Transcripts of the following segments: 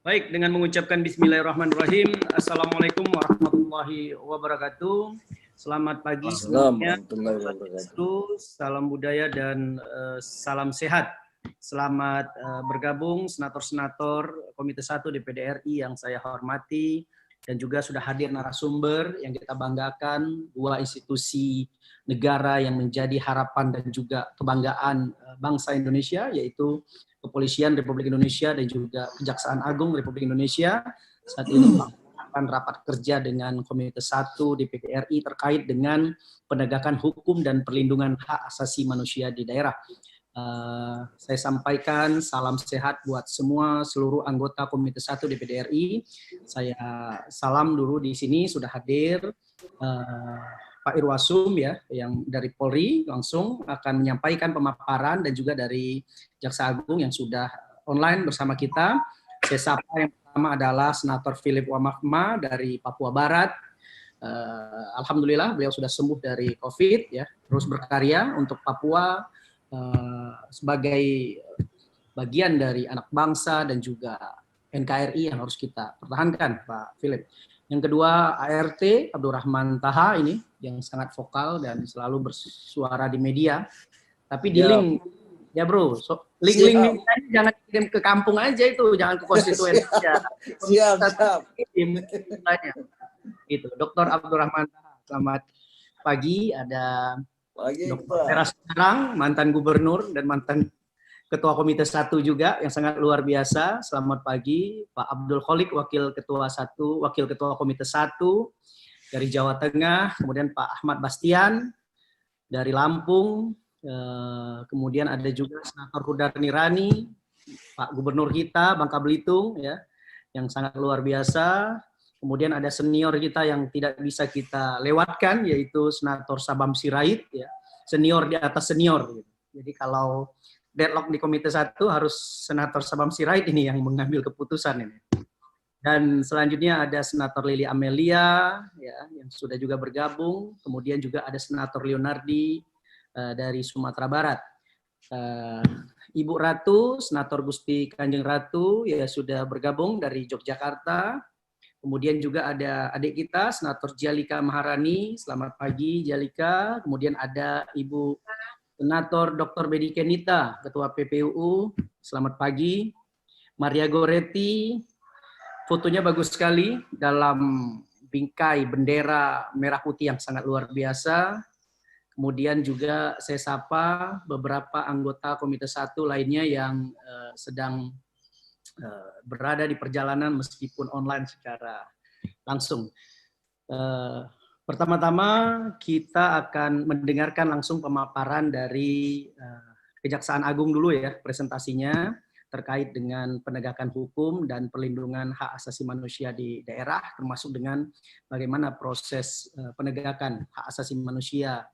Baik, dengan mengucapkan Bismillahirrahmanirrahim. Assalamualaikum warahmatullahi wabarakatuh. Selamat pagi semuanya. Salam budaya dan salam sehat. Selamat bergabung senator-senator Komite 1 DPD RI yang saya hormati, dan juga sudah hadir narasumber yang kita banggakan, dua institusi negara yang menjadi harapan dan juga kebanggaan bangsa Indonesia, yaitu Kepolisian Republik Indonesia dan juga Kejaksaan Agung Republik Indonesia. Saat ini akan rapat kerja dengan Komite 1 DPD RI terkait dengan penegakan hukum dan perlindungan hak asasi manusia di daerah. Saya sampaikan salam sehat buat semua seluruh anggota Komite 1 DPD RI. Saya salam dulu di sini sudah hadir Pak Irwasum ya, yang dari Polri langsung akan menyampaikan pemaparan, dan juga dari Jaksa Agung yang sudah online bersama kita. Saya sapa yang pertama adalah Senator Philip Wamafma dari Papua Barat. Alhamdulillah beliau sudah sembuh dari COVID ya, terus berkarya untuk Papua sebagai bagian dari anak bangsa dan juga NKRI yang harus kita pertahankan, Pak Philip. Yang kedua ART Abdurrahman Taha ini yang sangat vokal dan selalu bersuara di media. Tapi di link ya bro, link jangan kirim ke kampung aja, itu jangan ke konstituen aja. Siap. Itu Dr. Abdurrahman Taha. Selamat pagi. Ada Dr. Teras Sekarang, mantan gubernur dan mantan Ketua Komite 1 juga yang sangat luar biasa. Selamat pagi. Pak Abdul Kholik, Wakil Ketua Komite 1 dari Jawa Tengah. Kemudian Pak Ahmad Bastian dari Lampung. Kemudian ada juga Senator Hudar Nirani, Pak Gubernur kita Bangka Belitung ya, yang sangat luar biasa. Kemudian ada senior kita yang tidak bisa kita lewatkan, yaitu Senator Sabam Sirait ya, senior di atas senior. Jadi kalau deadlock di Komite 1 harus Senator Sabam Sirait ini yang mengambil keputusan ini. Dan selanjutnya ada Senator Lili Amelia ya, yang sudah juga bergabung. Kemudian juga ada Senator Leonardi dari Sumatera Barat. Ibu Ratu, Senator Gusti Kanjeng Ratu ya sudah bergabung dari Yogyakarta. Kemudian juga ada adik kita Senator Jalika Maharani. Selamat pagi Jalika. Kemudian ada Ibu Senator Dr. Bedi Kenita, Ketua PPUU, selamat pagi. Maria Goretti, fotonya bagus sekali dalam bingkai bendera merah putih yang sangat luar biasa. Kemudian juga saya sapa beberapa anggota Komite 1 lainnya yang sedang berada di perjalanan meskipun online secara langsung. Pertama-tama kita akan mendengarkan langsung pemaparan dari Kejaksaan Agung dulu ya, presentasinya terkait dengan penegakan hukum dan perlindungan hak asasi manusia di daerah, termasuk dengan bagaimana proses penegakan hak asasi manusia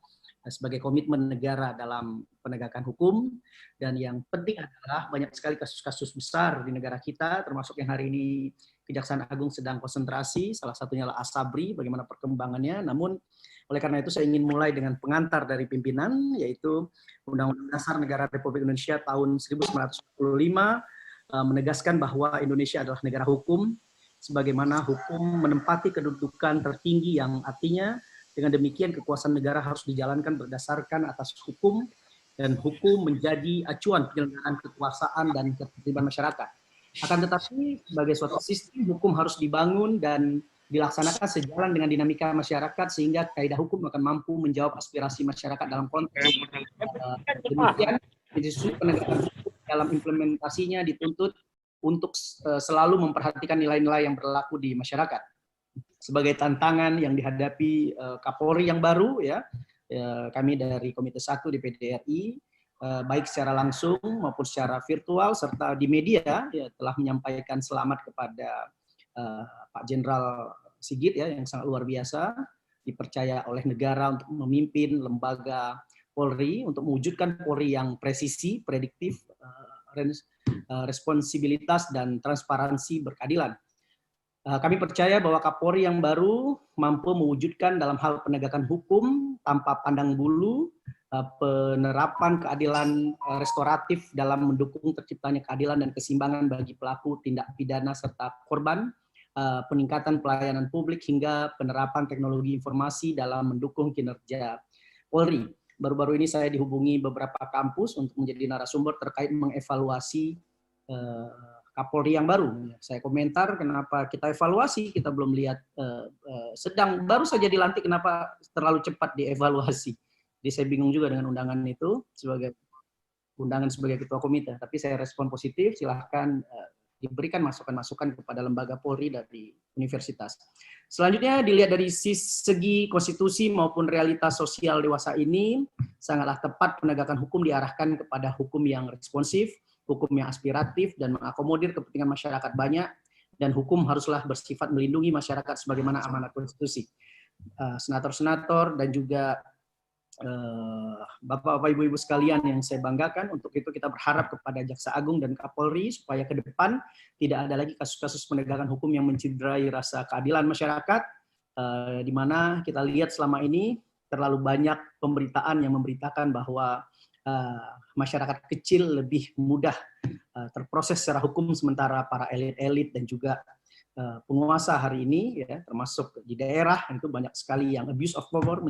sebagai komitmen negara dalam penegakan hukum. Dan yang penting adalah banyak sekali kasus-kasus besar di negara kita, termasuk yang hari ini Kejaksaan Agung sedang konsentrasi, salah satunya adalah Asabri, bagaimana perkembangannya. Namun oleh karena itu saya ingin mulai dengan pengantar dari pimpinan, yaitu Undang-Undang Dasar Negara Republik Indonesia tahun 1945 menegaskan bahwa Indonesia adalah negara hukum, sebagaimana hukum menempati kedudukan tertinggi yang artinya dengan demikian kekuasaan negara harus dijalankan berdasarkan atas hukum, dan hukum menjadi acuan penyelenggaraan kekuasaan dan ketertiban masyarakat. Akan tetapi sebagai suatu sistem hukum harus dibangun dan dilaksanakan sejalan dengan dinamika masyarakat sehingga kaidah hukum akan mampu menjawab aspirasi masyarakat dalam konteks demikian. Institusi penegakan hukum dalam implementasinya dituntut untuk selalu memperhatikan nilai-nilai yang berlaku di masyarakat. Sebagai tantangan yang dihadapi Kapolri yang baru ya, kami dari Komite 1 DPD RI baik secara langsung maupun secara virtual serta di media ya, telah menyampaikan selamat kepada Pak Jenderal Sigit ya, yang sangat luar biasa dipercaya oleh negara untuk memimpin lembaga Polri untuk mewujudkan Polri yang presisi, prediktif, responsibilitas dan transparansi berkeadilan. Kami percaya bahwa Kapolri yang baru mampu mewujudkan dalam hal penegakan hukum tanpa pandang bulu penerapan keadilan restoratif dalam mendukung terciptanya keadilan dan keseimbangan bagi pelaku tindak pidana serta korban, peningkatan pelayanan publik, hingga penerapan teknologi informasi dalam mendukung kinerja Polri. Baru-baru ini saya dihubungi beberapa kampus untuk menjadi narasumber terkait mengevaluasi Kapolri yang baru. Saya komentar kenapa kita evaluasi, kita belum lihat, sedang baru saja dilantik, kenapa terlalu cepat dievaluasi. Jadi saya bingung juga dengan undangan itu sebagai undangan sebagai ketua komite, tapi saya respon positif, silahkan diberikan masukan-masukan kepada lembaga Polri dari universitas. Selanjutnya dilihat dari segi konstitusi maupun realitas sosial dewasa ini, sangatlah tepat penegakan hukum diarahkan kepada hukum yang responsif, hukum yang aspiratif, dan mengakomodir kepentingan masyarakat banyak, dan hukum haruslah bersifat melindungi masyarakat sebagaimana amanat konstitusi. Senator-senator dan juga Bapak-bapak, Ibu-ibu sekalian yang saya banggakan, untuk itu kita berharap kepada Jaksa Agung dan Kapolri supaya ke depan tidak ada lagi kasus-kasus penegakan hukum yang mencederai rasa keadilan masyarakat, di mana kita lihat selama ini terlalu banyak pemberitaan yang memberitakan bahwa masyarakat kecil lebih mudah terproses secara hukum, sementara para elit-elit dan juga penguasa hari ini, ya, termasuk di daerah, itu banyak sekali yang abuse of power,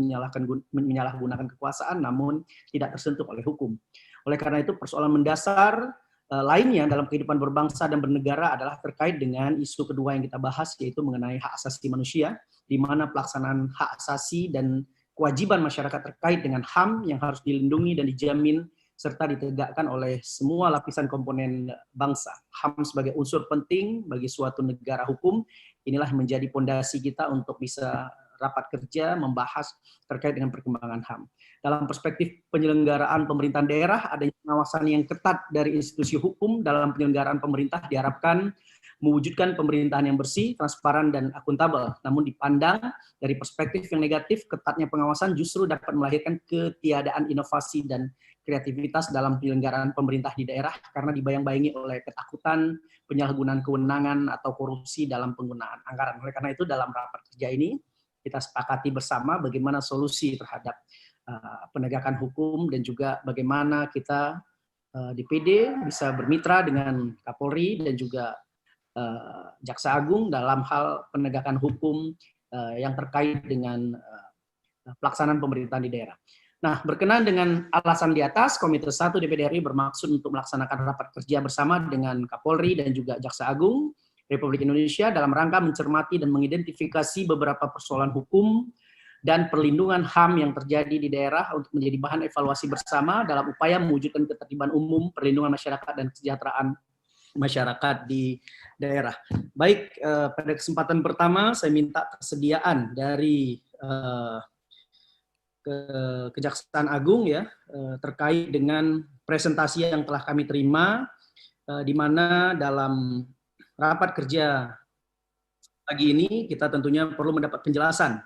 menyalahgunakan kekuasaan, namun tidak tersentuh oleh hukum. Oleh karena itu, persoalan mendasar lainnya dalam kehidupan berbangsa dan bernegara adalah terkait dengan isu kedua yang kita bahas, yaitu mengenai hak asasi manusia, di mana pelaksanaan hak asasi dan kewajiban masyarakat terkait dengan HAM yang harus dilindungi dan dijamin serta ditegakkan oleh semua lapisan komponen bangsa. HAM sebagai unsur penting bagi suatu negara hukum, inilah menjadi fondasi kita untuk bisa rapat kerja membahas terkait dengan perkembangan HAM. Dalam perspektif penyelenggaraan pemerintahan daerah, adanya pengawasan yang ketat dari institusi hukum dalam penyelenggaraan pemerintah diharapkan mewujudkan pemerintahan yang bersih, transparan, dan akuntabel. Namun dipandang dari perspektif yang negatif, ketatnya pengawasan justru dapat melahirkan ketiadaan inovasi dan kreativitas dalam penyelenggaraan pemerintah di daerah karena dibayang-bayangi oleh ketakutan, penyalahgunaan kewenangan, atau korupsi dalam penggunaan anggaran. Oleh karena itu dalam rapat kerja ini kita sepakati bersama bagaimana solusi terhadap penegakan hukum dan juga bagaimana kita di PD bisa bermitra dengan Kapolri dan juga Jaksa Agung dalam hal penegakan hukum yang terkait dengan pelaksanaan pemerintahan di daerah. Nah, berkenaan dengan alasan di atas, Komite 1 DPD RI bermaksud untuk melaksanakan rapat kerja bersama dengan Kapolri dan juga Jaksa Agung Republik Indonesia dalam rangka mencermati dan mengidentifikasi beberapa persoalan hukum dan perlindungan HAM yang terjadi di daerah untuk menjadi bahan evaluasi bersama dalam upaya mewujudkan ketertiban umum, perlindungan masyarakat, dan kesejahteraan masyarakat di daerah. Baik, pada kesempatan pertama saya minta kesediaan dari Kejaksaan Agung, ya, terkait dengan presentasi yang telah kami terima, di mana dalam rapat kerja pagi ini kita tentunya perlu mendapat penjelasan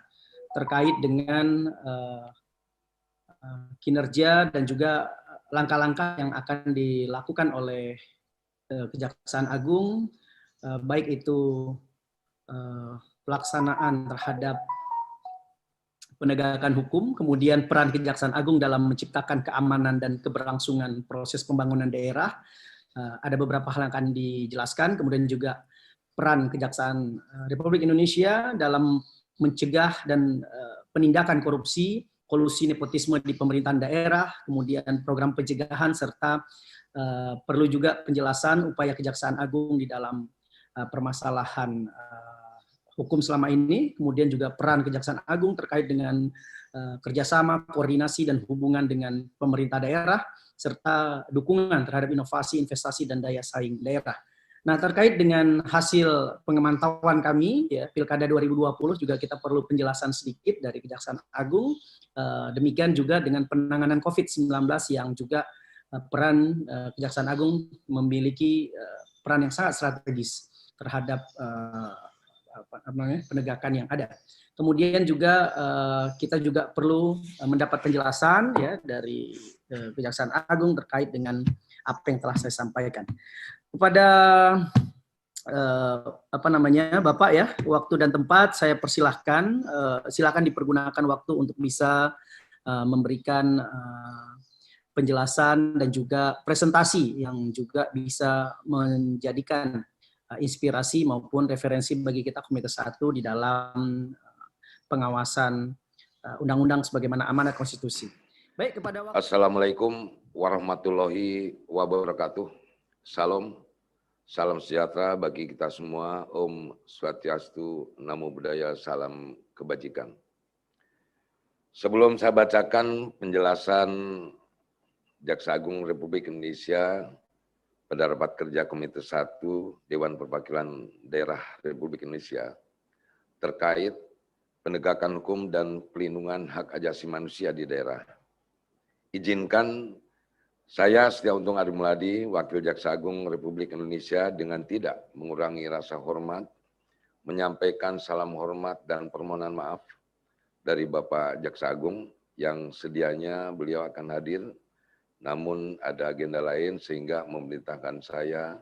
terkait dengan kinerja dan juga langkah-langkah yang akan dilakukan oleh Kejaksaan Agung, baik itu pelaksanaan terhadap penegakan hukum, kemudian peran Kejaksaan Agung dalam menciptakan keamanan dan keberlangsungan proses pembangunan daerah. Ada beberapa hal yang akan dijelaskan, kemudian juga peran Kejaksaan Republik Indonesia dalam mencegah dan penindakan korupsi, kolusi nepotisme di pemerintahan daerah, kemudian program pencegahan, serta perlu juga penjelasan upaya Kejaksaan Agung di dalam permasalahan hukum selama ini, kemudian juga peran Kejaksaan Agung terkait dengan kerjasama, koordinasi, dan hubungan dengan pemerintah daerah, serta dukungan terhadap inovasi, investasi, dan daya saing daerah. Nah, terkait dengan hasil pengemantauan kami, ya, Pilkada 2020 juga kita perlu penjelasan sedikit dari Kejaksaan Agung, demikian juga dengan penanganan COVID-19 yang juga peran Kejaksaan Agung memiliki peran yang sangat strategis terhadap penegakan yang ada. Kemudian juga kita juga perlu mendapat penjelasan, ya, dari Kejaksaan Agung terkait dengan apa yang telah saya sampaikan. Kepada Bapak, ya, waktu dan tempat saya persilahkan, silakan dipergunakan waktu untuk bisa memberikan penjelasan dan juga presentasi yang juga bisa menjadikan inspirasi maupun referensi bagi kita Komite 1 di dalam pengawasan undang-undang sebagaimana amanat konstitusi. Baik, kepada Assalamualaikum warahmatullahi wabarakatuh. Salam sejahtera bagi kita semua. Om Swastiastu, Namo Buddhaya, salam kebajikan. Sebelum saya bacakan penjelasan Jaksa Agung Republik Indonesia pada rapat kerja Komite 1 Dewan Perwakilan Daerah Republik Indonesia terkait penegakan hukum dan pelindungan hak asasi manusia di daerah. Izinkan saya Setia Untung Adi Muladi, Wakil Jaksa Agung Republik Indonesia, dengan tidak mengurangi rasa hormat, menyampaikan salam hormat dan permohonan maaf dari Bapak Jaksa Agung yang sedianya beliau akan hadir, namun ada agenda lain sehingga memerintahkan saya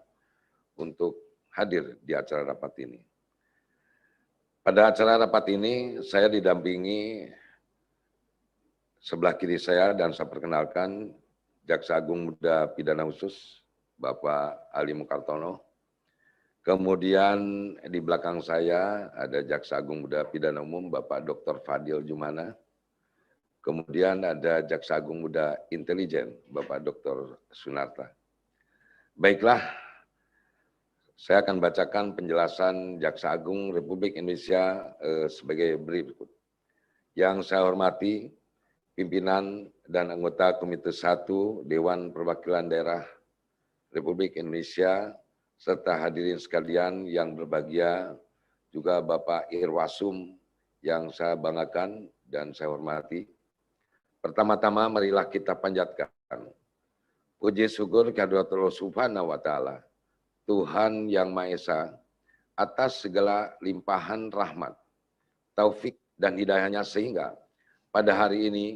untuk hadir di acara rapat ini. Pada acara rapat ini saya didampingi sebelah kiri saya dan saya perkenalkan Jaksa Agung Muda Pidana Khusus Bapak Ali Mukartono. Kemudian di belakang saya ada Jaksa Agung Muda Pidana Umum Bapak Dr. Fadil Jumana. Kemudian ada Jaksa Agung Muda Intelijen, Bapak Dr. Sunarta. Baiklah, saya akan bacakan penjelasan Jaksa Agung Republik Indonesia sebagai berikut. Yang saya hormati, pimpinan dan anggota Komite 1 Dewan Perwakilan Daerah Republik Indonesia, serta hadirin sekalian yang berbahagia, juga Bapak Irwasum yang saya banggakan dan saya hormati. Pertama-tama marilah kita panjatkan puji syukur kehadirat Allah Subhanahu wa Ta'ala, Tuhan yang Maha Esa, atas segala limpahan rahmat, taufik dan hidayahnya sehingga pada hari ini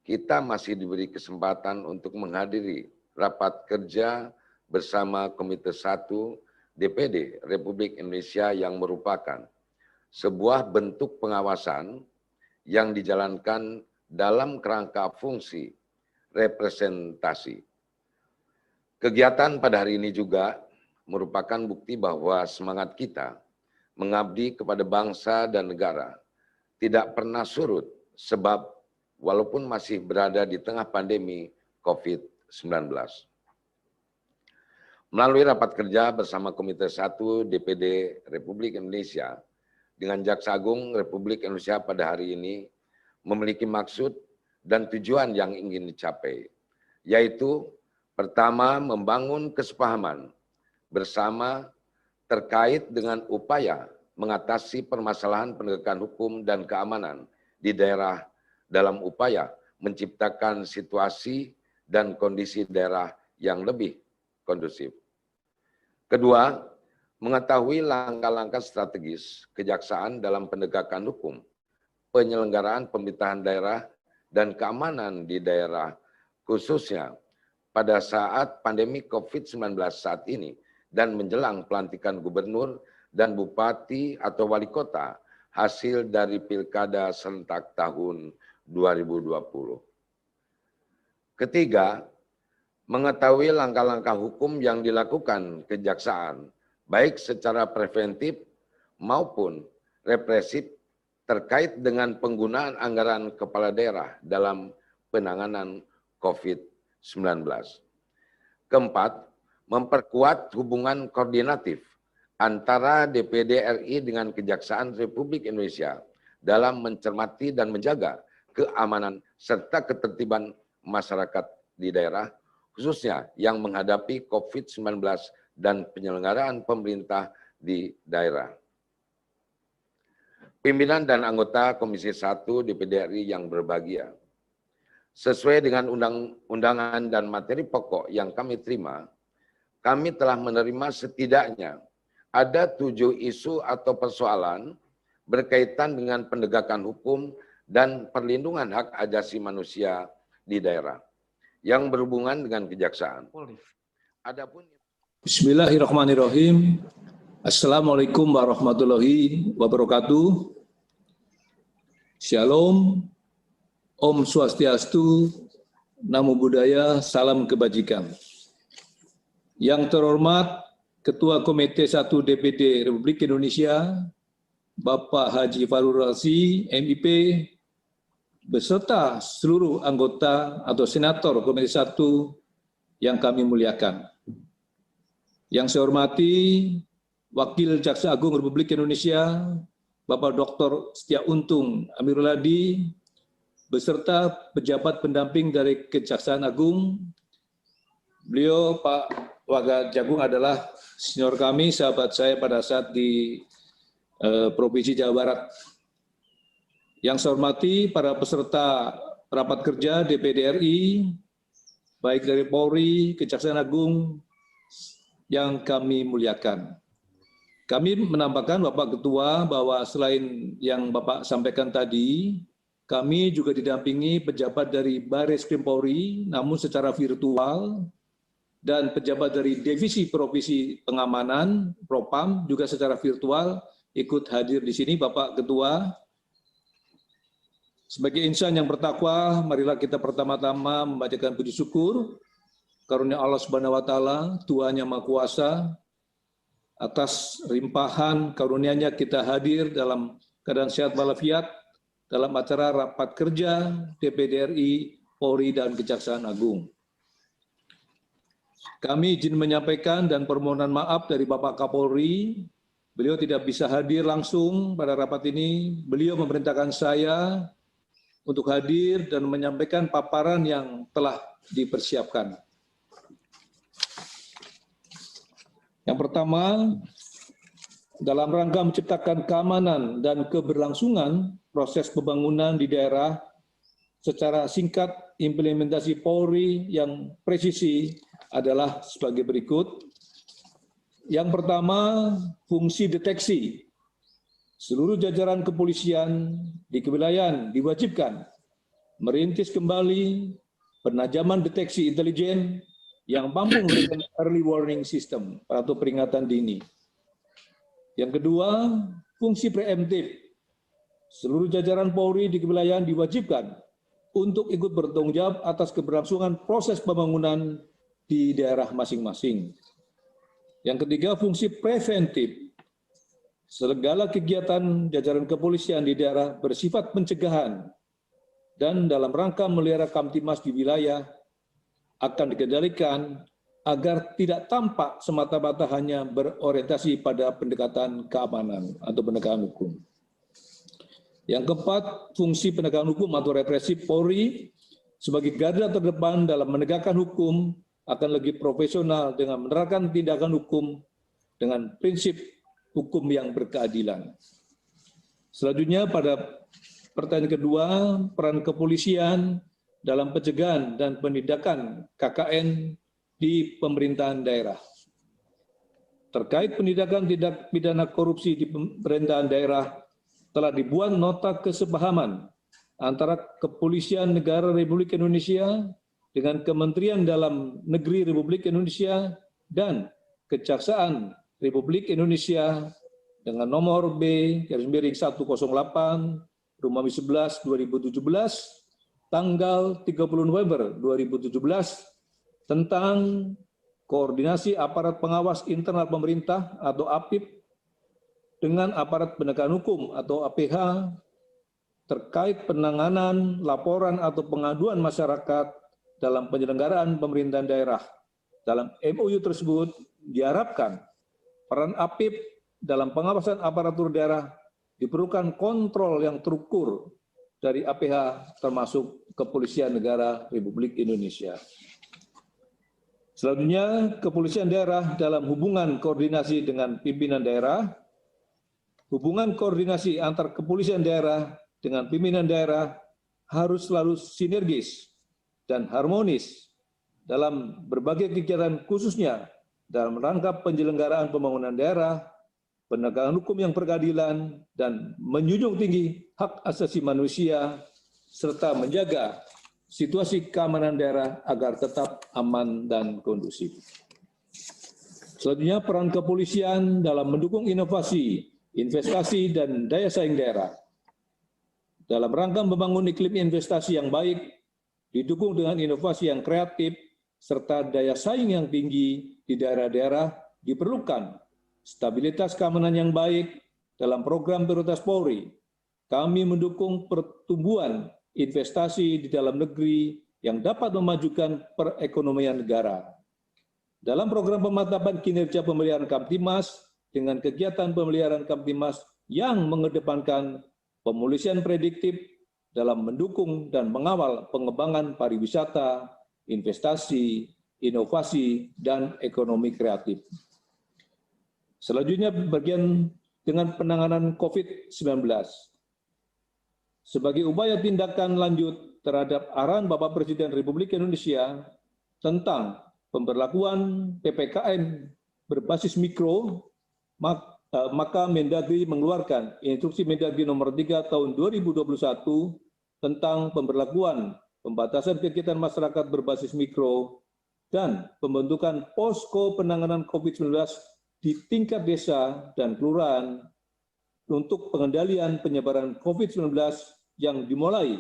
kita masih diberi kesempatan untuk menghadiri rapat kerja bersama Komite 1 DPD Republik Indonesia yang merupakan sebuah bentuk pengawasan yang dijalankan dalam kerangka fungsi representasi. Kegiatan pada hari ini juga merupakan bukti bahwa semangat kita mengabdi kepada bangsa dan negara tidak pernah surut, sebab walaupun masih berada di tengah pandemi COVID-19. Melalui rapat kerja bersama Komite 1 DPD Republik Indonesia dengan Jaksa Agung Republik Indonesia pada hari ini memiliki maksud dan tujuan yang ingin dicapai, yaitu pertama, membangun kesepahaman bersama terkait dengan upaya mengatasi permasalahan penegakan hukum dan keamanan di daerah dalam upaya menciptakan situasi dan kondisi daerah yang lebih kondusif. Kedua, mengetahui langkah-langkah strategis kejaksaan dalam penegakan hukum, penyelenggaraan pemerintahan daerah, dan keamanan di daerah, khususnya pada saat pandemi COVID-19 saat ini dan menjelang pelantikan gubernur dan bupati atau wali kota hasil dari pilkada serentak tahun 2020. Ketiga, mengetahui langkah-langkah hukum yang dilakukan kejaksaan, baik secara preventif maupun represif terkait dengan penggunaan anggaran kepala daerah dalam penanganan COVID-19. Keempat, memperkuat hubungan koordinatif antara DPD RI dengan Kejaksaan Republik Indonesia dalam mencermati dan menjaga keamanan serta ketertiban masyarakat di daerah, khususnya yang menghadapi COVID-19 dan penyelenggaraan pemerintah di daerah. Pimpinan dan anggota Komisi 1 DPD RI yang berbahagia, sesuai dengan undangan dan materi pokok yang kami terima, kami telah menerima setidaknya ada 7 isu atau persoalan berkaitan dengan penegakan hukum dan perlindungan hak asasi manusia di daerah yang berhubungan dengan kejaksaan. Adapun Bismillahirrahmanirrahim. Assalamualaikum warahmatullahi wabarakatuh. Shalom. Om Swastiastu, Namo Buddhaya, Salam Kebajikan. Yang terhormat Ketua Komite 1 DPD Republik Indonesia, Bapak Haji Farul Razi, MIP, beserta seluruh anggota atau senator Komite 1 yang kami muliakan. Yang saya hormati Wakil Jaksa Agung Republik Indonesia, Bapak Dr. Setiauntung Amirul Hadi, beserta pejabat pendamping dari Kejaksaan Agung. Beliau, Pak Wagajagung, adalah senior kami, sahabat saya pada saat di Provinsi Jawa Barat. Yang saya hormati para peserta rapat kerja DPD RI, baik dari Polri, Kejaksaan Agung, yang kami muliakan. Kami menambahkan Bapak Ketua bahwa selain yang Bapak sampaikan tadi, kami juga didampingi pejabat dari Baris Krim Polri, namun secara virtual, dan pejabat dari Divisi Provisi Pengamanan, Propam, juga secara virtual ikut hadir di sini. Bapak Ketua, sebagai insan yang bertakwa, marilah kita pertama-tama membacakan puji syukur karunia Allah Subhanahu wa taala, Tuhan yang Maha Kuasa, atas limpahan karunia-Nya kita hadir dalam keadaan sehat walafiat dalam acara rapat kerja DPD RI, Polri, dan Kejaksaan Agung. Kami izin menyampaikan dan permohonan maaf dari Bapak Kapolri. Beliau tidak bisa hadir langsung pada rapat ini. Beliau memerintahkan saya untuk hadir dan menyampaikan paparan yang telah dipersiapkan. Yang pertama, dalam rangka menciptakan keamanan dan keberlangsungan proses pembangunan di daerah secara singkat, implementasi Polri yang presisi adalah sebagai berikut. Yang pertama, fungsi deteksi. Seluruh jajaran kepolisian di kewilayahan diwajibkan merintis kembali penajaman deteksi intelijen yang mampu memberikan early warning system atau peringatan dini. Yang kedua, fungsi preemptif. Seluruh jajaran Polri di kewilayahan diwajibkan untuk ikut bertanggung jawab atas keberlangsungan proses pembangunan di daerah masing-masing. Yang ketiga, fungsi preventif. Segala kegiatan jajaran kepolisian di daerah bersifat pencegahan dan dalam rangka memelihara Kamtimas di wilayah akan dikendalikan agar tidak tampak semata-mata hanya berorientasi pada pendekatan keamanan atau penegakan hukum. Yang keempat, fungsi penegakan hukum atau represif Polri sebagai garda terdepan dalam menegakkan hukum akan lebih profesional dengan menerapkan tindakan hukum dengan prinsip hukum yang berkeadilan. Selanjutnya pada pertanyaan kedua, peran kepolisian dalam pencegahan dan penindakan KKN di pemerintahan daerah. Terkait penindakan tindak pidana korupsi di pemerintahan daerah, telah dibuat nota kesepahaman antara Kepolisian Negara Republik Indonesia dengan Kementerian Dalam Negeri Republik Indonesia dan Kejaksaan Republik Indonesia dengan nomor B-108 Romawi 11 2017 tanggal 30 November 2017 tentang koordinasi aparat pengawas internal pemerintah atau APIP dengan aparat penegakan hukum atau APH terkait penanganan laporan atau pengaduan masyarakat dalam penyelenggaraan pemerintahan daerah. Dalam MOU tersebut diharapkan peran APIP dalam pengawasan aparatur daerah diperlukan kontrol yang terukur dari APH termasuk Kepolisian Negara Republik Indonesia. Selanjutnya, kepolisian daerah dalam hubungan koordinasi dengan pimpinan daerah. Hubungan koordinasi antar kepolisian daerah dengan pimpinan daerah harus selalu sinergis dan harmonis dalam berbagai kegiatan, khususnya dalam rangka penyelenggaraan pembangunan daerah, penegakan hukum yang berkeadilan, dan menjunjung tinggi hak asasi manusia, serta menjaga situasi keamanan daerah agar tetap aman dan kondusif. Selanjutnya, peran kepolisian dalam mendukung inovasi, investasi, dan daya saing daerah. dalam rangka membangun iklim investasi yang baik, didukung dengan inovasi yang kreatif, serta daya saing yang tinggi di daerah-daerah, diperlukan stabilitas keamanan yang baik dalam program prioritas Polri. Kami mendukung pertumbuhan investasi di dalam negeri yang dapat memajukan perekonomian negara. Dalam program pemantapan kinerja pemeliharaan Kamtimas, dengan kegiatan pemeliharaan Kamtimas yang mengedepankan pemulihan prediktif dalam mendukung dan mengawal pengembangan pariwisata, investasi, inovasi, dan ekonomi kreatif. Selanjutnya bagian dengan penanganan COVID-19. Sebagai upaya tindakan lanjut terhadap arahan Bapak Presiden Republik Indonesia tentang pemberlakuan PPKM berbasis mikro, maka Mendagri mengeluarkan Instruksi Mendagri Nomor 3 Tahun 2021 tentang pemberlakuan pembatasan kegiatan masyarakat berbasis mikro dan pembentukan posko penanganan COVID-19 di tingkat desa dan kelurahan untuk pengendalian penyebaran COVID-19 yang dimulai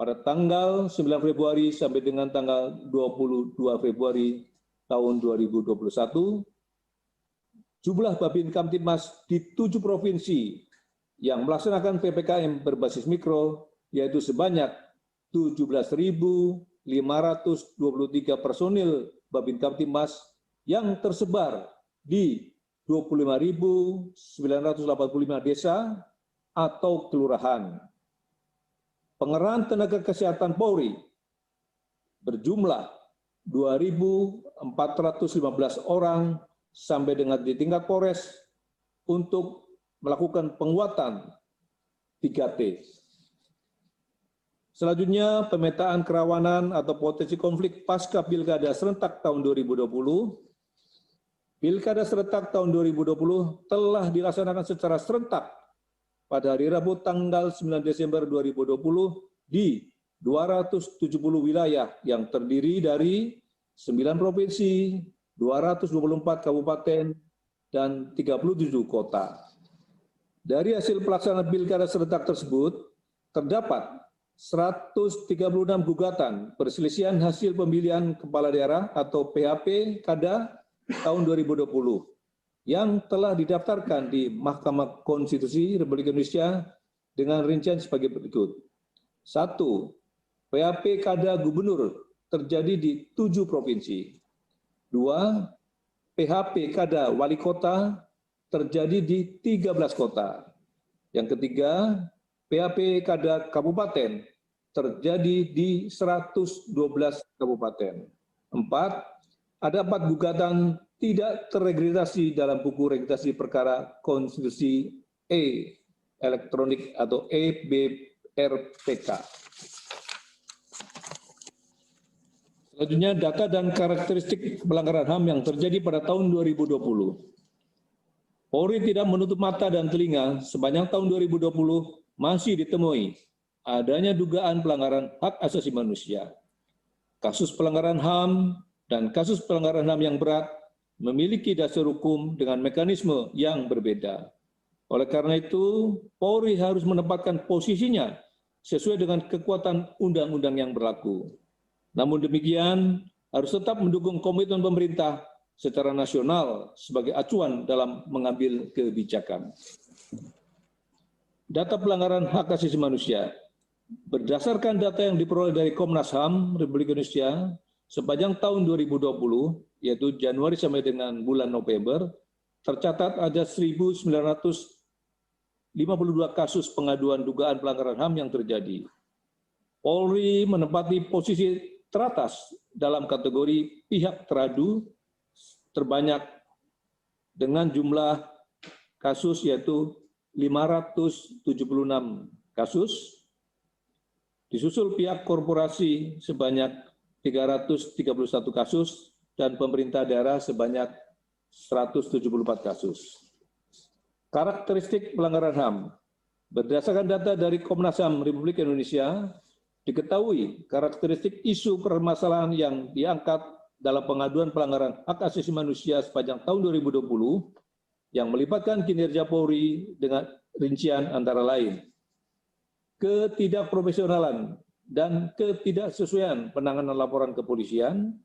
pada tanggal 9 Februari sampai dengan tanggal 22 Februari tahun 2021. Jumlah Babin Kamtibmas di 7 provinsi yang melaksanakan PPKM berbasis mikro yaitu sebanyak 17.523 personil Babin Kamtibmas yang tersebar di 25.985 desa atau kelurahan. Pengerahan tenaga kesehatan Polri berjumlah 2.415 orang sampai dengan di tingkat Polres untuk melakukan penguatan 3T. Selanjutnya, pemetaan kerawanan atau potensi konflik pasca Pilkada serentak tahun 2020. Pilkada serentak tahun 2020 telah dilaksanakan secara serentak pada hari Rabu tanggal 9 Desember 2020 di 270 wilayah yang terdiri dari 9 provinsi, 224 kabupaten, dan 37 kota. Dari hasil pelaksanaan Pilkada serentak tersebut, terdapat 136 gugatan perselisihan hasil pemilihan kepala daerah atau PHP Kada tahun 2020 yang telah didaftarkan di Mahkamah Konstitusi Republik Indonesia dengan rincian sebagai berikut. 1. PHP Kada Gubernur terjadi di 7 provinsi. 2. PHP Kada Wali Kota terjadi di 13 kota. Yang ketiga, PHP Kada Kabupaten terjadi di 112 kabupaten. 4. Ada 4 gugatan tidak terregistrasi dalam buku registrasi perkara konstitusi elektronik atau EBRPK. Selanjutnya, data dan karakteristik pelanggaran HAM yang terjadi pada tahun 2020. Polri tidak menutup mata dan telinga sepanjang tahun 2020 masih ditemui adanya dugaan pelanggaran hak asasi manusia. Kasus pelanggaran HAM dan kasus pelanggaran HAM yang berat memiliki dasar hukum dengan mekanisme yang berbeda. Oleh karena itu, Polri harus menempatkan posisinya sesuai dengan kekuatan undang-undang yang berlaku. Namun demikian, harus tetap mendukung komitmen pemerintah secara nasional sebagai acuan dalam mengambil kebijakan. Data pelanggaran hak asasi manusia. Berdasarkan data yang diperoleh dari Komnas HAM Republik Indonesia, sepanjang tahun 2020, yaitu Januari sampai dengan bulan November, tercatat ada 1.952 kasus pengaduan dugaan pelanggaran HAM yang terjadi. Polri menempati posisi teratas dalam kategori pihak teradu terbanyak dengan jumlah kasus yaitu 576 kasus, disusul pihak korporasi sebanyak 331 kasus, dan pemerintah daerah sebanyak 174 kasus. Karakteristik pelanggaran HAM. Berdasarkan data dari Komnas HAM Republik Indonesia, diketahui karakteristik isu permasalahan yang diangkat dalam pengaduan pelanggaran hak asasi manusia sepanjang tahun 2020 yang melibatkan kinerja Polri dengan rincian antara lain. ketidakprofesionalan dan ketidaksesuaian penanganan laporan kepolisian.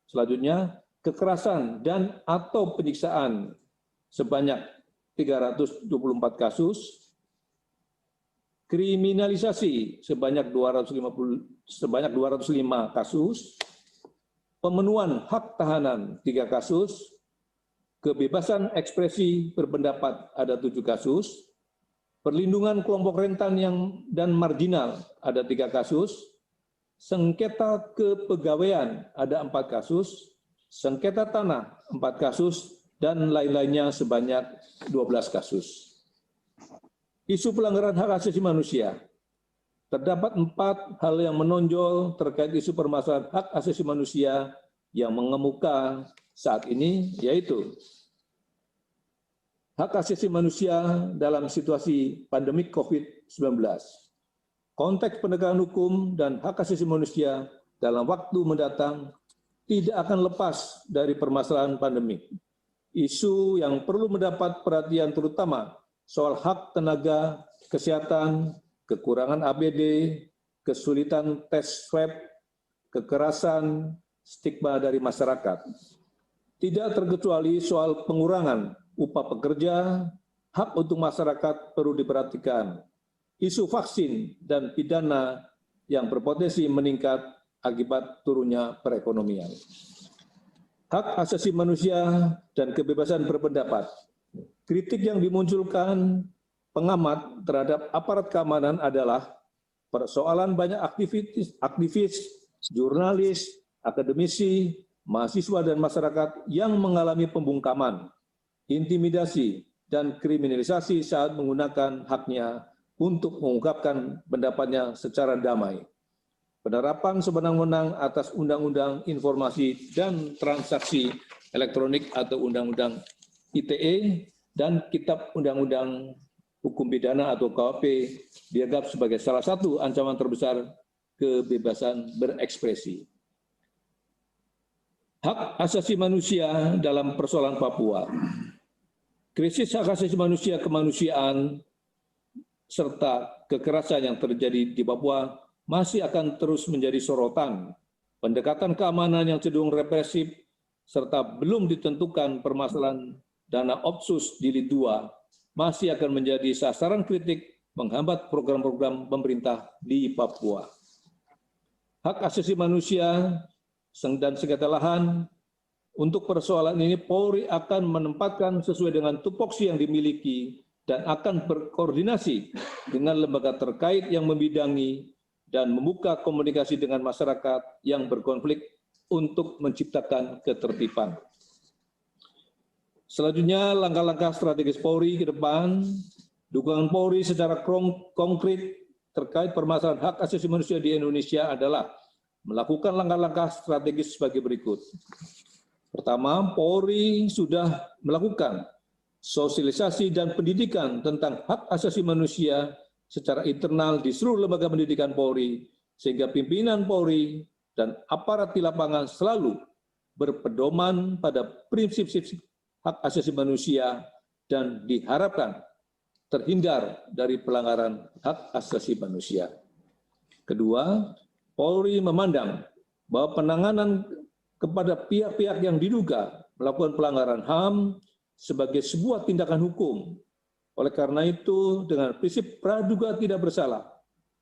Selanjutnya, kekerasan dan atau penyiksaan sebanyak 324 kasus, kriminalisasi sebanyak 205 kasus, pemenuhan hak tahanan 3 kasus, kebebasan ekspresi berpendapat ada 7 kasus, perlindungan kelompok rentan dan marginal ada 3 kasus, sengketa kepegawaian ada 4 kasus, sengketa tanah 4 kasus, dan lain-lainnya sebanyak 12 kasus. Isu pelanggaran hak asasi manusia. Terdapat 4 hal yang menonjol terkait isu permasalahan hak asasi manusia yang mengemuka saat ini, yaitu hak asasi manusia dalam situasi pandemi COVID-19, konteks penegakan hukum dan hak asasi manusia dalam waktu mendatang tidak akan lepas dari permasalahan pandemi. Isu yang perlu mendapat perhatian terutama soal hak tenaga kesehatan, kekurangan APD, kesulitan tes swab, kekerasan, stigma dari masyarakat. Tidak terkecuali soal pengurangan upah pekerja, hak untuk masyarakat perlu diperhatikan. Isu vaksin dan pidana yang berpotensi meningkat akibat turunnya perekonomian. Hak asasi manusia dan kebebasan berpendapat. Kritik yang dimunculkan pengamat terhadap aparat keamanan adalah persoalan banyak aktivis, jurnalis, akademisi, mahasiswa dan masyarakat yang mengalami pembungkaman, intimidasi, dan kriminalisasi saat menggunakan haknya untuk mengungkapkan pendapatnya secara damai. Penerapan sewenang-wenang atas Undang-Undang Informasi dan Transaksi Elektronik atau Undang-Undang ITE dan Kitab Undang-Undang Hukum Pidana atau KUHP dianggap sebagai salah satu ancaman terbesar kebebasan berekspresi. Hak asasi manusia dalam persoalan Papua. Krisis hak asasi manusia kemanusiaan serta kekerasan yang terjadi di Papua masih akan terus menjadi sorotan. Pendekatan keamanan yang cenderung represif serta belum ditentukan permasalahan dana Opsus Jilid 2 masih akan menjadi sasaran kritik menghambat program-program pemerintah di Papua. Hak asasi manusia dan sengketa lahan. Untuk persoalan ini, Polri akan menempatkan sesuai dengan tupoksi yang dimiliki dan akan berkoordinasi dengan lembaga terkait yang membidangi dan membuka komunikasi dengan masyarakat yang berkonflik untuk menciptakan ketertiban. Selanjutnya, langkah-langkah strategis Polri ke depan. Dukungan Polri secara konkret terkait permasalahan hak asasi manusia di Indonesia adalah melakukan langkah-langkah strategis sebagai berikut. Pertama, Polri sudah melakukan sosialisasi dan pendidikan tentang hak asasi manusia secara internal di seluruh lembaga pendidikan Polri, sehingga pimpinan Polri dan aparat di lapangan selalu berpedoman pada prinsip hak asasi manusia dan diharapkan terhindar dari pelanggaran hak asasi manusia. Kedua, Polri memandang bahwa penanganan kepada pihak-pihak yang diduga melakukan pelanggaran HAM sebagai sebuah tindakan hukum. Oleh karena itu, dengan prinsip praduga tidak bersalah,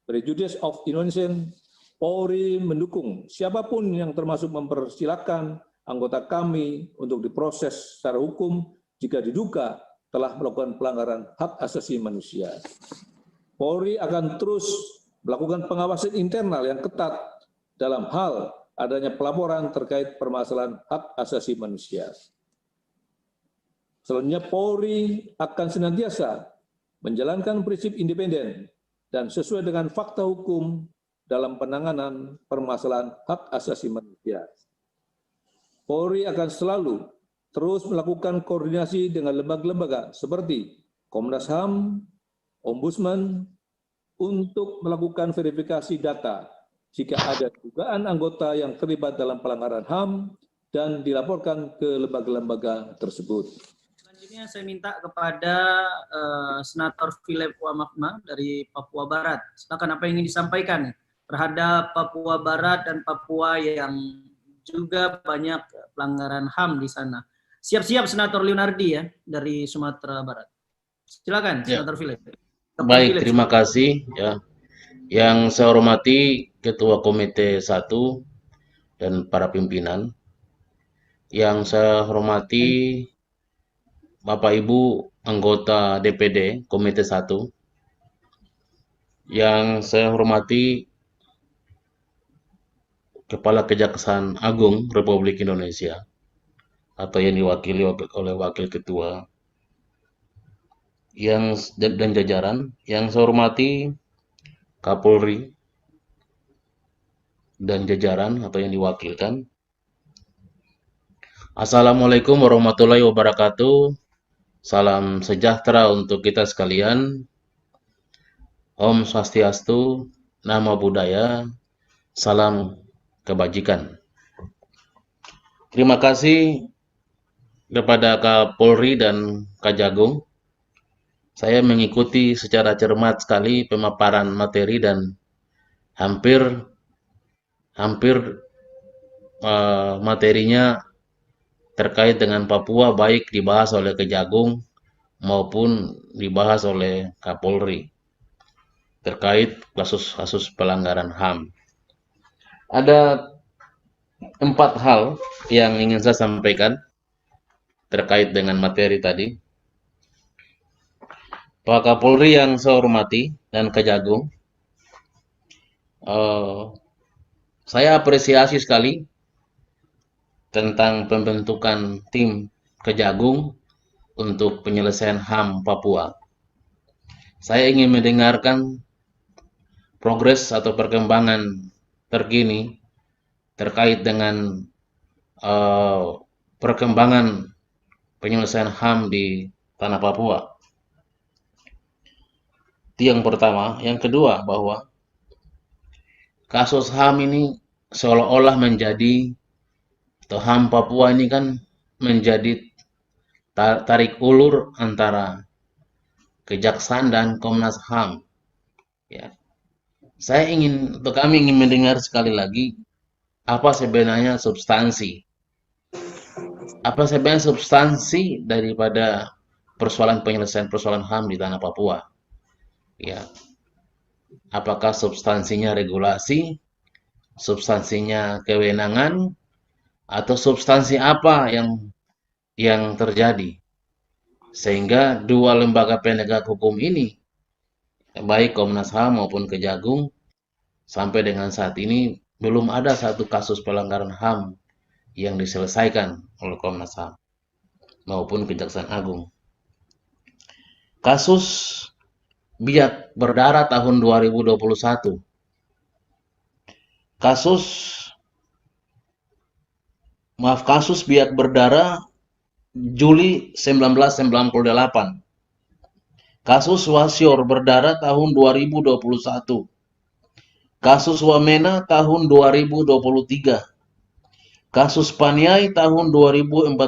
prejudice of innocence, Polri mendukung siapapun yang termasuk mempersilahkan anggota kami untuk diproses secara hukum jika diduga telah melakukan pelanggaran hak asasi manusia. Polri akan terus melakukan pengawasan internal yang ketat dalam hal adanya pelaporan terkait permasalahan hak asasi manusia. Selanjutnya, Polri akan senantiasa menjalankan prinsip independen dan sesuai dengan fakta hukum dalam penanganan permasalahan hak asasi manusia. Polri akan selalu terus melakukan koordinasi dengan lembaga-lembaga seperti Komnas HAM, Ombudsman, untuk melakukan verifikasi data jika ada dugaan anggota yang terlibat dalam pelanggaran HAM dan dilaporkan ke lembaga-lembaga tersebut. selanjutnya saya minta kepada Senator Philip Wamakma dari Papua Barat. Silakan, apa yang ingin disampaikan terhadap Papua Barat dan Papua yang juga banyak pelanggaran HAM di sana. Siap-siap Senator Leonardi ya dari Sumatera Barat. Silakan Ya. Senator Philip. Baik, terima kasih ya. Yang saya hormati Ketua Komite 1 dan para pimpinan. Yang saya hormati Bapak Ibu anggota DPD Komite 1. Yang saya hormati Kepala Kejaksaan Agung Republik Indonesia atau yang diwakili oleh Wakil Ketua dan jajaran. Yang saya hormati Kapolri dan jajaran atau yang diwakilkan. Assalamualaikum warahmatullahi wabarakatuh. Salam sejahtera untuk kita sekalian. Om Swastiastu, Namo Buddhaya, salam kebajikan. Terima kasih kepada Kapolri dan Kajagung. Saya mengikuti secara cermat sekali pemaparan materi dan hampir materinya terkait dengan Papua baik dibahas oleh Kejagung maupun dibahas oleh Kapolri terkait kasus-kasus pelanggaran HAM. Ada 4 hal yang ingin saya sampaikan terkait dengan materi tadi. Pak Kapolri yang saya hormati dan Kejagung, saya apresiasi sekali tentang pembentukan tim Kejagung untuk penyelesaian HAM Papua. Saya ingin mendengarkan progres atau perkembangan terkini terkait dengan perkembangan penyelesaian HAM di tanah Papua. Itu yang pertama. Yang kedua, bahwa kasus HAM ini seolah-olah menjadi, atau HAM Papua ini kan menjadi tarik ulur antara Kejaksaan dan Komnas HAM. Ya. Kami ingin mendengar sekali lagi apa sebenarnya substansi daripada penyelesaian persoalan HAM di tanah Papua. Ya. Apakah substansinya regulasi, substansinya kewenangan, atau substansi apa yang terjadi sehingga dua lembaga penegak hukum ini, baik Komnas HAM maupun Kejagung, sampai dengan saat ini belum ada satu kasus pelanggaran HAM yang diselesaikan oleh Komnas HAM maupun Kejaksaan Agung. Kasus Biak Berdarah tahun 2021. Kasus Biak Berdarah Juli 1998. Kasus Wasior Berdarah tahun 2021. Kasus Wamena tahun 2023. Kasus Paniai tahun 2014.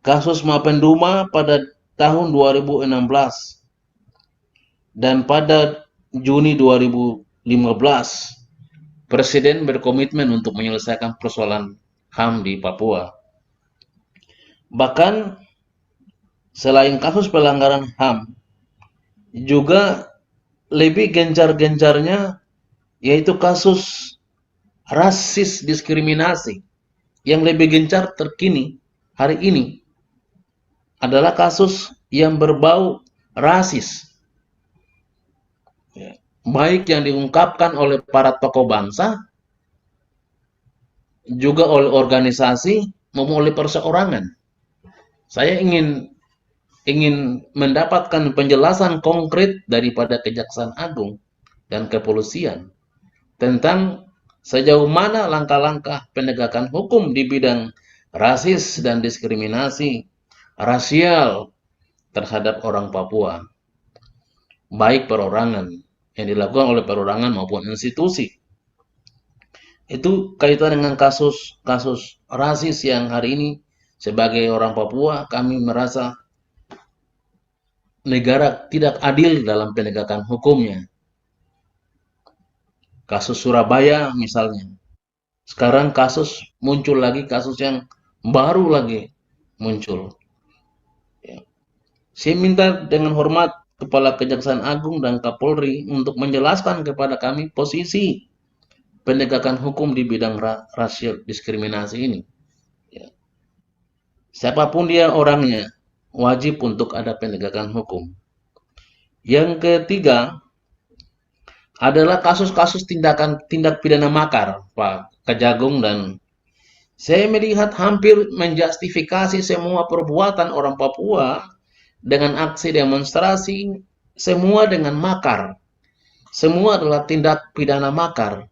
Kasus Mapenduma pada tahun 2016. Dan pada Juni 2015, Presiden berkomitmen untuk menyelesaikan persoalan HAM di Papua. Bahkan selain kasus pelanggaran HAM, juga lebih gencar-gencarnya yaitu kasus rasis diskriminasi. Yang lebih gencar terkini hari ini adalah kasus yang berbau rasis. Baik yang diungkapkan oleh para tokoh bangsa, juga oleh organisasi maupun oleh perseorangan. Saya ingin mendapatkan penjelasan konkret daripada Kejaksaan Agung dan Kepolisian tentang sejauh mana langkah-langkah penegakan hukum di bidang rasis dan diskriminasi rasial terhadap orang Papua, baik perorangan yang dilakukan oleh perorangan maupun institusi. Itu kaitan dengan kasus rasis yang hari ini Sebagai orang Papua, kami merasa negara tidak adil dalam penegakan hukumnya. Kasus Surabaya misalnya. Sekarang kasus muncul lagi, kasus yang baru lagi muncul. Ya. Saya minta dengan hormat Kepala Kejaksaan Agung dan Kapolri untuk menjelaskan kepada kami posisi penegakan hukum di bidang rasial diskriminasi ini. Ya. Siapapun dia orangnya, wajib untuk ada penegakan hukum. Yang ketiga adalah kasus-kasus tindak pidana makar, Pak Kejagung, dan saya melihat hampir menjustifikasi semua perbuatan orang Papua dengan aksi demonstrasi, semua dengan makar. Semua adalah tindak pidana makar.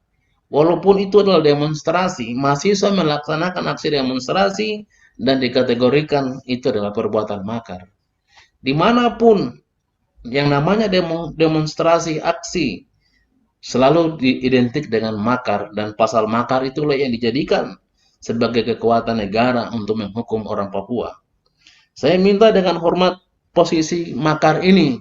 Walaupun itu adalah demonstrasi, mahasiswa melaksanakan aksi demonstrasi dan dikategorikan itu adalah perbuatan makar. Dimanapun yang namanya demonstrasi, aksi, selalu diidentik dengan makar, dan pasal makar itulah yang dijadikan sebagai kekuatan negara untuk menghukum orang Papua. Saya minta dengan hormat posisi makar ini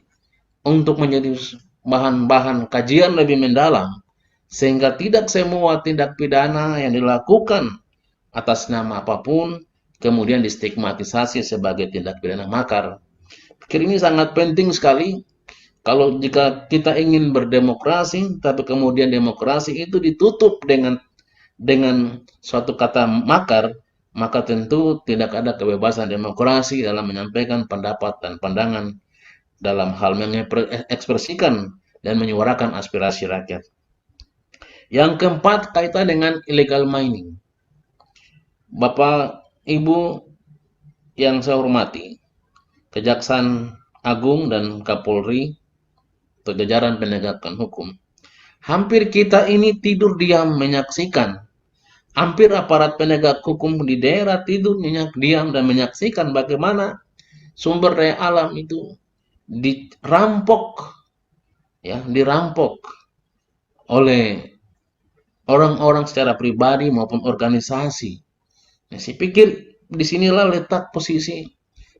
untuk menjadi bahan-bahan kajian lebih mendalam, sehingga tidak semua tindak pidana yang dilakukan atas nama apapun kemudian distigmatisasi sebagai tindak pidana makar. Pikir ini sangat penting sekali. Kalau jika kita ingin berdemokrasi, tapi kemudian demokrasi itu ditutup dengan suatu kata makar, maka tentu tidak ada kebebasan demokrasi dalam menyampaikan pendapat dan pandangan dalam hal mengekspresikan dan menyuarakan aspirasi rakyat. Yang keempat, kaitan dengan illegal mining. Bapak, Ibu yang saya hormati, Kejaksaan Agung dan Kapolri atau jajaran penegakan hukum, hampir kita ini tidur diam menyaksikan, hampir aparat penegak hukum di daerah tidur diam dan menyaksikan bagaimana sumber daya alam itu dirampok, ya, dirampok oleh orang-orang secara pribadi maupun organisasi. Nah, saya pikir disinilah letak posisi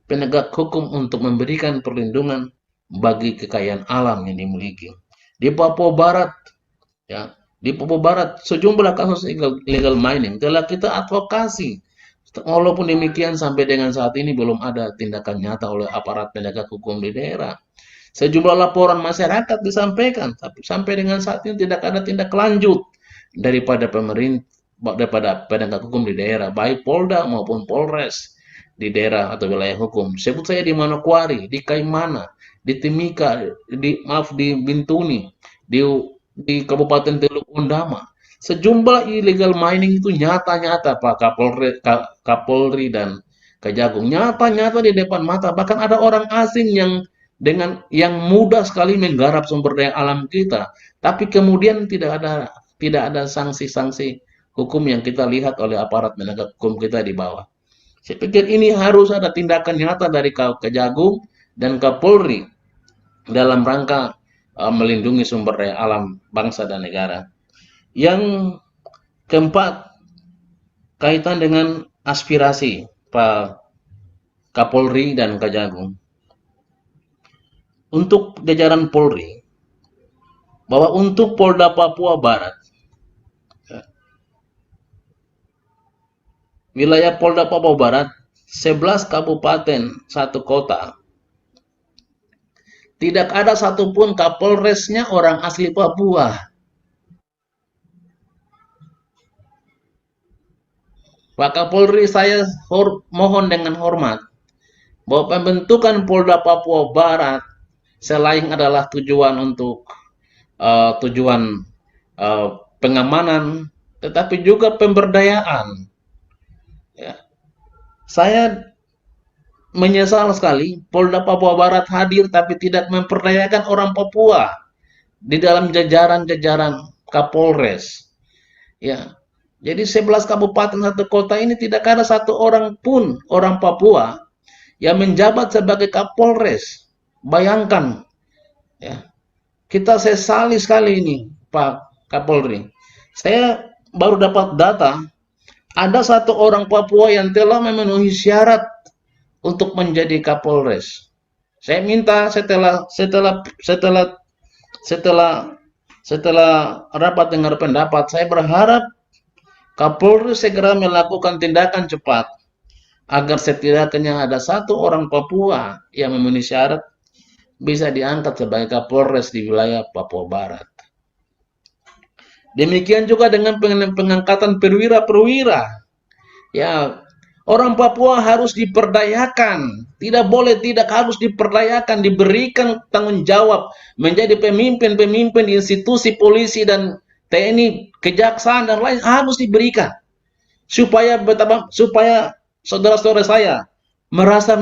penegak hukum untuk memberikan perlindungan bagi kekayaan alam yang dimiliki. Di Papua Barat, ya, di Papua Barat sejumlah kasus illegal mining telah kita advokasi. Walaupun demikian sampai dengan saat ini belum ada tindakan nyata oleh aparat penegak hukum di daerah. Sejumlah laporan masyarakat disampaikan, tapi sampai dengan saat ini tidak ada tindak lanjut daripada pemerintah, daripada penegak hukum di daerah, baik Polda maupun Polres di daerah atau wilayah hukum. Sebut saya di Manokwari, di Kaimana, di Timika, di Bintuni, di Kabupaten Teluk Undama. Sejumlah illegal mining itu nyata-nyata, Pak Kapolri dan Kejagung, nyata-nyata di depan mata. Bahkan ada orang asing yang mudah sekali menggarap sumber daya alam kita, tapi kemudian tidak ada sanksi-sanksi hukum yang kita lihat oleh aparat penegak hukum kita di bawah. Saya pikir ini harus ada tindakan nyata dari Kejagung dan Kapolri dalam rangka melindungi sumber daya alam bangsa dan negara. Yang keempat, kaitan dengan aspirasi Pak Kapolri dan Kejagung. Untuk jajaran Polri, bahwa untuk Polda Papua Barat, wilayah Polda Papua Barat, 11 kabupaten, 1 kota, tidak ada satupun Kapolresnya orang asli Papua. Pak Kapolri, saya mohon dengan hormat bahwa pembentukan Polda Papua Barat selain adalah tujuan untuk pengamanan, tetapi juga pemberdayaan. Ya. Saya menyesal sekali Polda Papua Barat hadir tapi tidak memperdayakan orang Papua di dalam jajaran-jajaran Kapolres. Ya. Jadi 11 kabupaten 1 kota ini tidak ada satu orang pun orang Papua yang menjabat sebagai Kapolres. Bayangkan, ya, kita sesali sekali ini, Pak Kapolri. Saya baru dapat data, ada satu orang Papua yang telah memenuhi syarat untuk menjadi Kapolres. Saya minta setelah rapat dengar pendapat, saya berharap Kapolres segera melakukan tindakan cepat agar setidaknya ada satu orang Papua yang memenuhi syarat bisa diangkat sebagai Kapolres di wilayah Papua Barat. Demikian juga dengan pengangkatan perwira-perwira. Ya, orang Papua harus diperdayakan. Tidak boleh tidak, harus diperdayakan, diberikan tanggung jawab menjadi pemimpin-pemimpin di institusi polisi dan TNI, kejaksaan dan lain harus diberikan. Supaya saudara-saudara saya merasa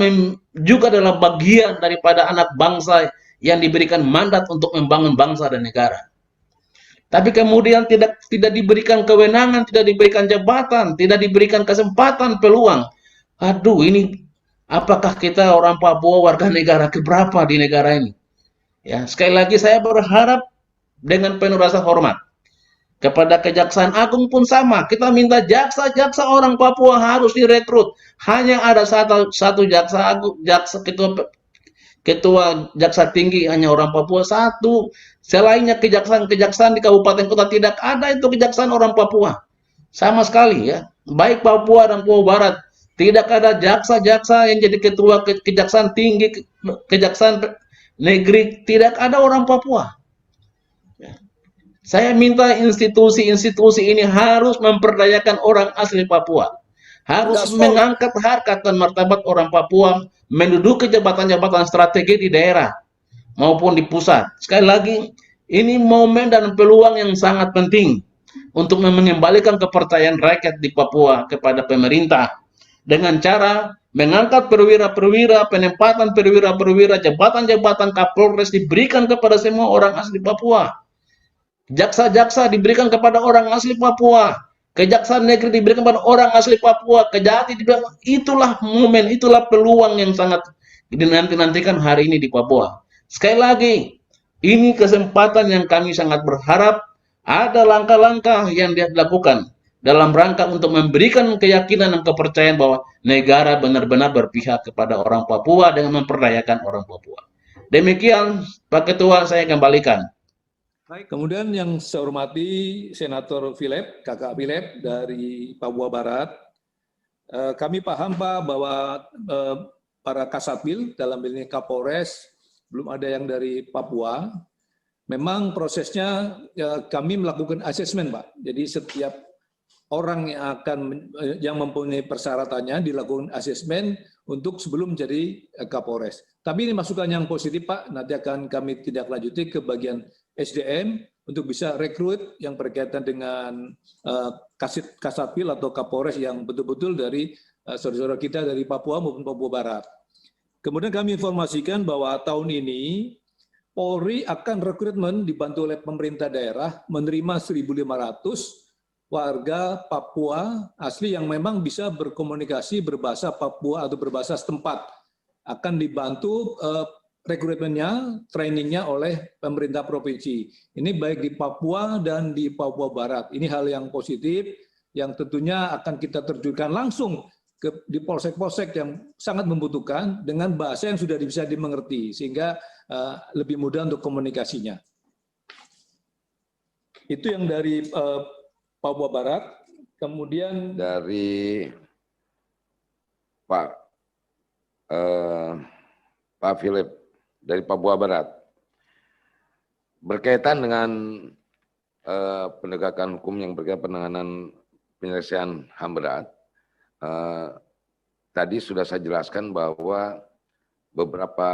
juga adalah bagian daripada anak bangsa yang diberikan mandat untuk membangun bangsa dan negara. Tapi kemudian tidak diberikan kewenangan, tidak diberikan jabatan, tidak diberikan kesempatan, peluang. Aduh, ini apakah kita orang Papua warga negara keberapa di negara ini? Ya, sekali lagi saya berharap dengan penuh rasa hormat kepada Kejaksaan Agung pun sama. Kita minta jaksa-jaksa orang Papua harus direkrut. Hanya ada satu jaksa agung, ketua jaksa tinggi hanya orang Papua satu. Selainnya kejaksaan di kabupaten kota tidak ada itu kejaksaan orang Papua. Sama sekali ya. Baik Papua dan Papua Barat. Tidak ada jaksa-jaksa yang jadi ketua kejaksaan tinggi, kejaksaan negeri. Tidak ada orang Papua. Saya minta institusi-institusi ini harus memperdayakan orang asli Papua. Harus mengangkat harkat dan martabat orang Papua menduduki jabatan-jabatan strategi di daerah maupun di pusat. Sekali lagi, ini momen dan peluang yang sangat penting untuk mengembalikan kepercayaan rakyat di Papua kepada pemerintah dengan cara mengangkat perwira-perwira, penempatan perwira-perwira, jabatan-jabatan Kapolres diberikan kepada semua orang asli Papua. Jaksa-jaksa diberikan kepada orang asli Papua. Kejaksaan negeri diberikan kepada orang asli Papua, Kejati diberikan. Itulah momen, itulah peluang yang sangat dinanti-nantikan hari ini di Papua. Sekali lagi, ini kesempatan yang kami sangat berharap ada langkah-langkah yang dilakukan dalam rangka untuk memberikan keyakinan dan kepercayaan bahwa negara benar-benar berpihak kepada orang Papua dengan memperdayakan orang Papua. Demikian, Pak Ketua, saya kembalikan. Baik, kemudian yang saya hormati Senator Philip, Kakak Philip dari Papua Barat. Kami paham Pak bahwa para Kasatwil dalam ini Kapolres belum ada yang dari Papua. Memang prosesnya kami melakukan asesmen Pak. Jadi setiap orang yang mempunyai persyaratannya dilakukan asesmen untuk sebelum menjadi Kapolres. Tapi ini masukan yang positif Pak. Nanti akan kami tindak lanjuti ke bagian SDM untuk bisa rekrut yang berkaitan dengan Kasatwil atau Kapolres yang betul-betul dari saudara-saudara kita dari Papua maupun Papua Barat. Kemudian kami informasikan bahwa tahun ini Polri akan rekrutmen dibantu oleh pemerintah daerah menerima 1.500 warga Papua asli yang memang bisa berkomunikasi berbahasa Papua atau berbahasa setempat. Akan dibantu rekrutmennya, trainingnya oleh pemerintah provinsi. Ini baik di Papua dan di Papua Barat. Ini hal yang positif yang tentunya akan kita terjunkan langsung di polsek-polsek yang sangat membutuhkan dengan bahasa yang sudah bisa dimengerti sehingga lebih mudah untuk komunikasinya. Itu yang dari Papua Barat. Kemudian dari Pak Philip dari Papua Barat, berkaitan dengan penegakan hukum yang berkaitan penanganan penyelesaian HAM berat, tadi sudah saya jelaskan bahwa beberapa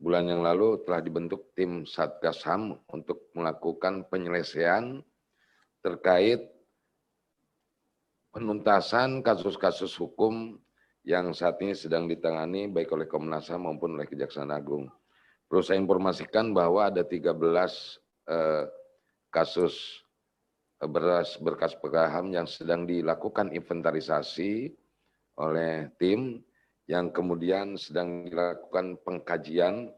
bulan yang lalu telah dibentuk tim Satgas HAM untuk melakukan penyelesaian terkait penuntasan kasus-kasus hukum yang saat ini sedang ditangani baik oleh Komnas HAM maupun oleh Kejaksaan Agung. Perlu saya informasikan bahwa ada 13 kasus berkas perkara HAM yang sedang dilakukan inventarisasi oleh tim yang kemudian sedang dilakukan pengkajian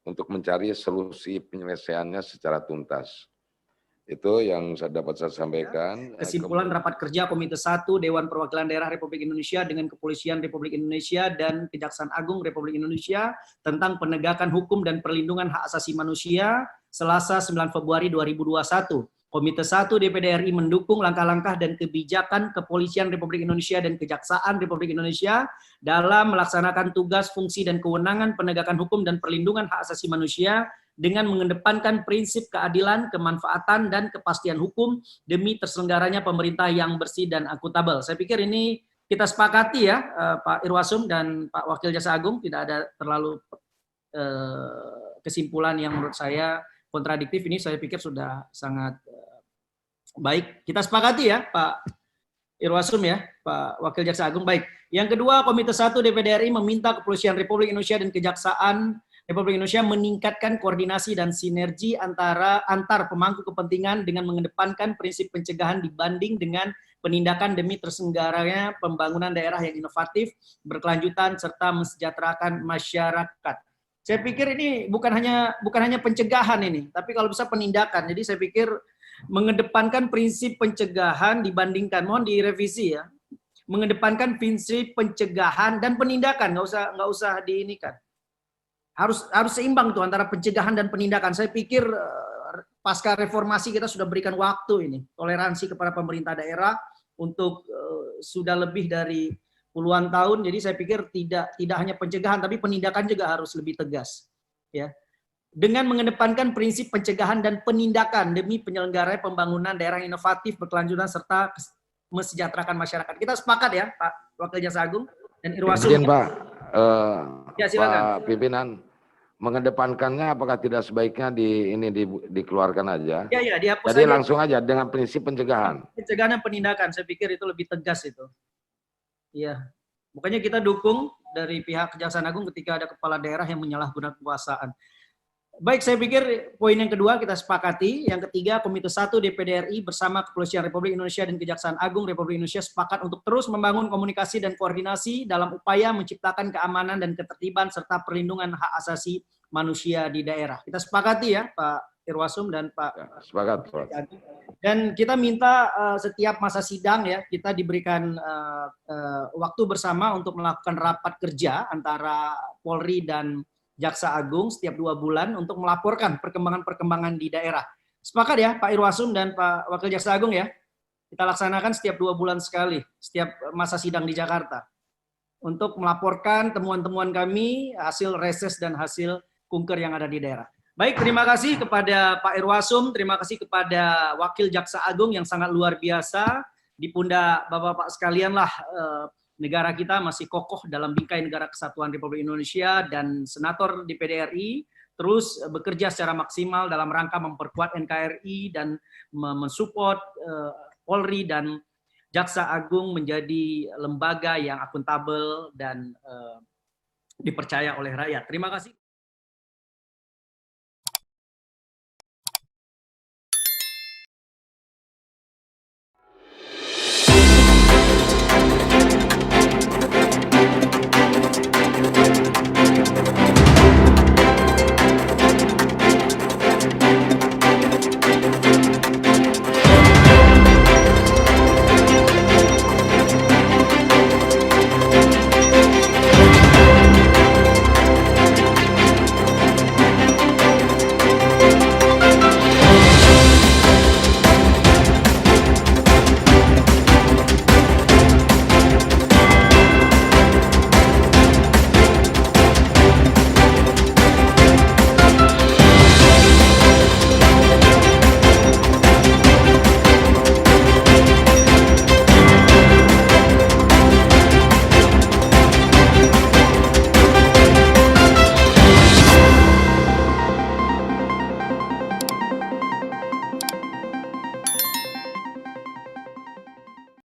untuk mencari solusi penyelesaiannya secara tuntas. Itu yang dapat saya sampaikan. Kesimpulan rapat kerja Komite 1 Dewan Perwakilan Daerah Republik Indonesia dengan Kepolisian Republik Indonesia dan Kejaksaan Agung Republik Indonesia tentang penegakan hukum dan perlindungan hak asasi manusia Selasa 9 Februari 2021. Komite 1 DPD RI mendukung langkah-langkah dan kebijakan Kepolisian Republik Indonesia dan Kejaksaan Republik Indonesia dalam melaksanakan tugas, fungsi, dan kewenangan penegakan hukum dan perlindungan hak asasi manusia dengan mengedepankan prinsip keadilan, kemanfaatan, dan kepastian hukum demi terselenggaranya pemerintah yang bersih dan akuntabel. Saya pikir ini kita sepakati ya, Pak Irwasum dan Pak Wakil Jaksa Agung, tidak ada terlalu kesimpulan yang menurut saya kontradiktif. Ini saya pikir sudah sangat baik. Kita sepakati ya, Pak Irwasum ya, Pak Wakil Jaksa Agung. Baik. Yang kedua, Komite 1 DPD RI meminta Kepolisian Republik Indonesia dan Kejaksaan Republik Indonesia meningkatkan koordinasi dan sinergi antar pemangku kepentingan dengan mengedepankan prinsip pencegahan dibanding dengan penindakan demi terselenggaranya pembangunan daerah yang inovatif, berkelanjutan, serta mensejahterakan masyarakat. Saya pikir ini bukan hanya pencegahan ini, tapi kalau bisa penindakan. Jadi saya pikir mengedepankan prinsip pencegahan dibandingkan, mohon direvisi ya, mengedepankan prinsip pencegahan dan penindakan, nggak usah diinikan. Harus seimbang tuh antara pencegahan dan penindakan. Saya pikir pasca reformasi kita sudah berikan waktu ini, toleransi kepada pemerintah daerah untuk sudah lebih dari puluhan tahun. Jadi saya pikir tidak hanya pencegahan, tapi penindakan juga harus lebih tegas. Ya, dengan mengedepankan prinsip pencegahan dan penindakan demi penyelenggaraan pembangunan daerah inovatif, berkelanjutan, serta mesejahterakan masyarakat. Kita sepakat ya, Pak Wakil Jaksa Agung dan Irwasum. Kemudian Pak, ya, silakan. Pak Pimpinan, mengedepankannya apakah tidak sebaiknya dikeluarkan aja? Ya, dihapus. Jadi aja. langsung aja dengan prinsip pencegahan. Pencegahan dan penindakan, saya pikir itu lebih tegas itu. Iya, bukannya kita dukung dari pihak Kejaksaan Agung ketika ada kepala daerah yang menyalahgunakan kekuasaan. Baik, saya pikir poin yang kedua kita sepakati. Yang ketiga, Komite 1 DPD RI bersama Kepolisian Republik Indonesia dan Kejaksaan Agung Republik Indonesia sepakat untuk terus membangun komunikasi dan koordinasi dalam upaya menciptakan keamanan dan ketertiban serta perlindungan hak asasi manusia di daerah. Kita sepakati ya, Pak Irwasum dan Pak. Ya, sepakat, Pak. Dan kita minta setiap masa sidang ya, kita diberikan waktu bersama untuk melakukan rapat kerja antara Polri dan Jaksa Agung setiap 2 bulan untuk melaporkan perkembangan-perkembangan di daerah. Sepakat ya Pak Irwasum dan Pak Wakil Jaksa Agung ya? Kita laksanakan setiap 2 bulan sekali, setiap masa sidang di Jakarta. Untuk melaporkan temuan-temuan kami, hasil reses dan hasil kunker yang ada di daerah. Baik, terima kasih kepada Pak Irwasum, terima kasih kepada Wakil Jaksa Agung yang sangat luar biasa. Di pundak Bapak-Bapak sekalian lah, negara kita masih kokoh dalam bingkai negara kesatuan Republik Indonesia, dan Senator DPD RI terus bekerja secara maksimal dalam rangka memperkuat NKRI dan mensupport Polri dan Jaksa Agung menjadi lembaga yang akuntabel dan dipercaya oleh rakyat. Terima kasih.